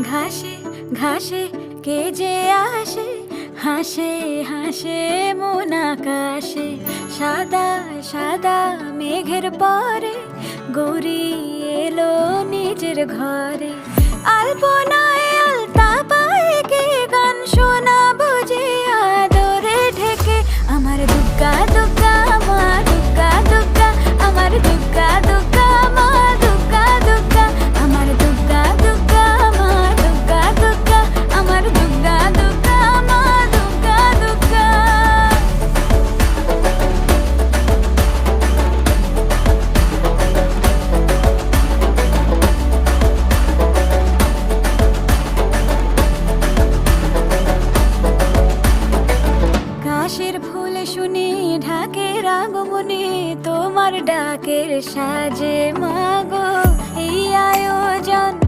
ঘাসে ঘাসে কে যে আসে, হাসে হাসে মন আকাশে। সাদা সাদা মেঘের পরে গৌরী এলো নিজের ঘরে। আলপনায় আলতা পায়ে কে গান শোনাবো যে আদরে ঢেকে। আমার দুগ্গা দুগ্গা মা দুগ্গা দুগ্গা, আমার দুগ্গা দুগ্গা মা দুগ্গা দুগ্গা, আমার দুগ্গা দুগ্গা মা দুগ্গা দুগ্গা, আমার দুগ্গা দুগ্গা মা দুগ্গা দুগ্গা। কাশের ফুল শুনি ঢাকের আগমনে, তোমার ডাকের সাজে মা